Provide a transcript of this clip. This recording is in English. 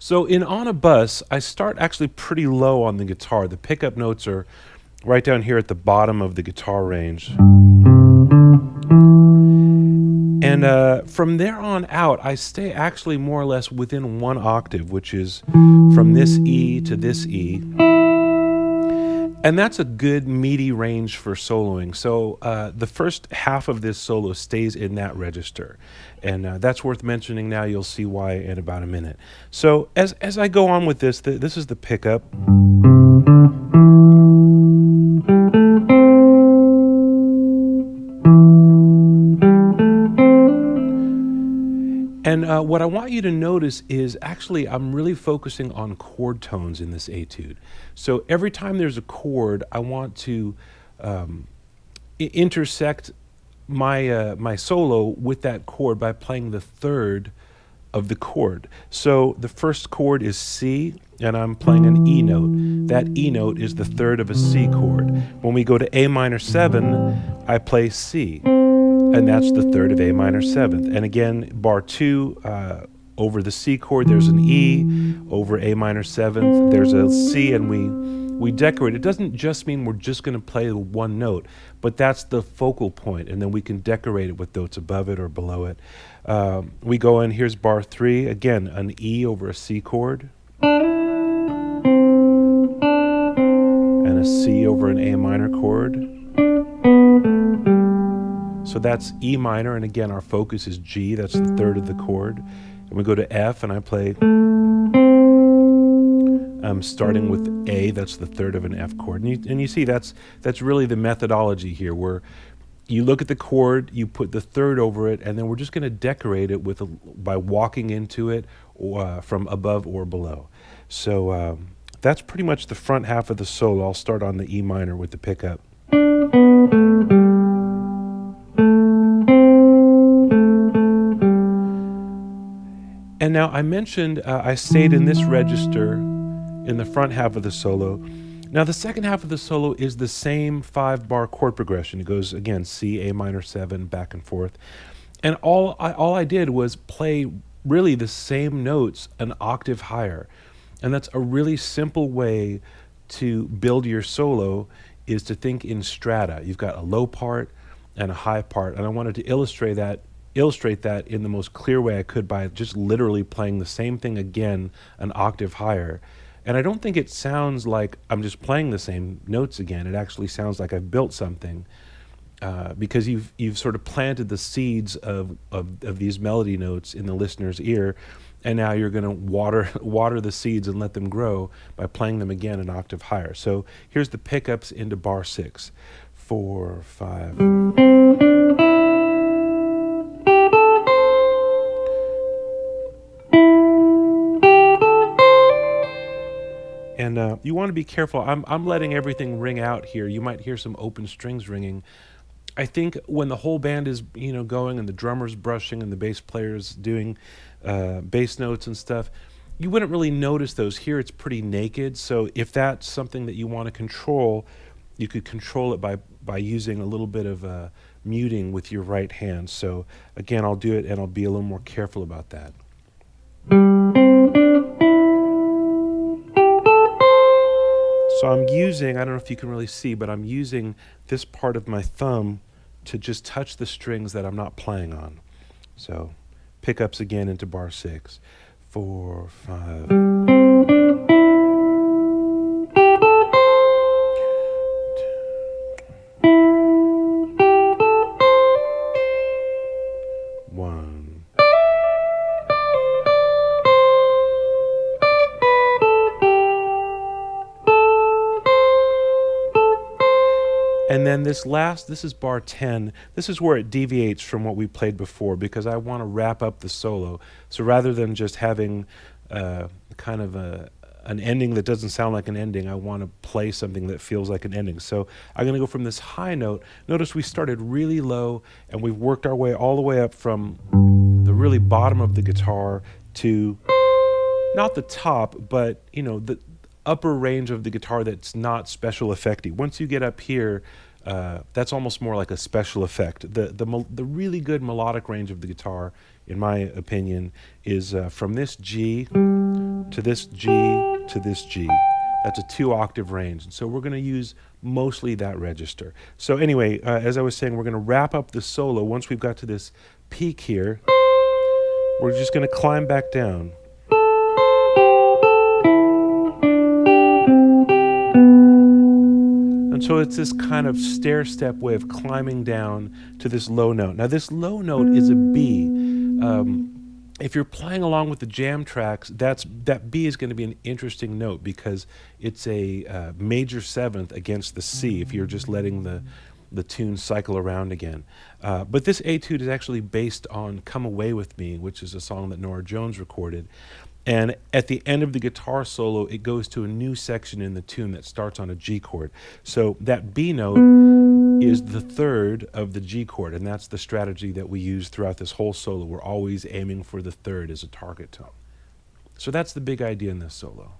So in On a Bus, I start actually pretty low on the guitar. The pickup notes are right down here at the bottom of the guitar range. And from there on out, I stay actually more or less within one octave, which is from this E to this E. And that's a good meaty range for soloing. So the first half of this solo stays in that register. And that's worth mentioning now. You'll see why in about a minute. So as I go on with this, this is the pickup. And what I want you to notice is actually I'm really focusing on chord tones in this etude. So every time there's a chord, I want to intersect my solo with that chord by playing the third of the chord. So the first chord is C, and I'm playing an E note. That E note is the third of a C chord. When we go to A minor 7, I play C, and that's the third of A minor 7th. And again, bar 2, over the C chord, there's an E. Over A minor 7th, there's a C, and we decorate. It doesn't just mean we're just going to play the one note, but that's the focal point, and then we can decorate it with notes above it or below it. We go in, here's bar 3, again, an E over a C chord, and a C over an A minor chord. So that's E minor, and again, our focus is G, that's the third of the chord. And we go to F, and I play, I'm starting with A, that's the third of an F chord. And you see, that's really the methodology here, where you look at the chord, you put the third over it, and then we're just going to decorate it by walking into it from above or below. So that's pretty much the front half of the solo. I'll start on the E minor with the pickup. And now I mentioned I stayed in this register in the front half of the solo. Now the second half of the solo is the same 5-bar chord progression. It goes again, C, A minor 7, back and forth. And all I did was play really the same notes an octave higher. And that's a really simple way to build your solo, is to think in strata. You've got a low part and a high part. And I wanted to illustrate that in the most clear way I could by just literally playing the same thing again an octave higher. And I don't think it sounds like I'm just playing the same notes again. It actually sounds like I've built something, because you've sort of planted the seeds of these melody notes in the listener's ear, and now you're going to water the seeds and let them grow by playing them again an octave higher. So here's the pickups into bar 6. 4, 5. And you want to be careful. I'm letting everything ring out here. You might hear some open strings ringing. I think when the whole band is going, and the drummer's brushing and the bass player's doing bass notes and stuff, you wouldn't really notice those. Here it's pretty naked. So if that's something that you want to control, you could control it by using a little bit of muting with your right hand. So again, I'll do it, and I'll be a little more careful about that. So I'm using, I don't know if you can really see, but I'm using this part of my thumb to just touch the strings that I'm not playing on. So pickups again into bar 6. 4, 5. And then this is bar 10. This is where it deviates from what we played before, because I want to wrap up the solo. So rather than just having kind of an ending that doesn't sound like an ending, I want to play something that feels like an ending. So I'm going to go from this high note. Notice we started really low, and we've worked our way all the way up from the really bottom of the guitar to not the top, but the upper range of the guitar that's not special effecty. Once you get up here, that's almost more like a special effect. The really good melodic range of the guitar, in my opinion, is from this G to this G, to this G. That's a 2-octave range. And so we're going to use mostly that register. So anyway, as I was saying, we're going to wrap up the solo. Once we've got to this peak here, we're just going to climb back down. And so it's this kind of stair-step way of climbing down to this low note. Now this low note is a B. If you're playing along with the jam tracks, that B is going to be an interesting note because it's a major seventh against the C if you're just letting the tune cycle around again. But this etude is actually based on Come Away With Me, which is a song that Norah Jones recorded. And at the end of the guitar solo, it goes to a new section in the tune that starts on a G chord. So that B note is the third of the G chord, and that's the strategy that we use throughout this whole solo. We're always aiming for the third as a target tone. So that's the big idea in this solo.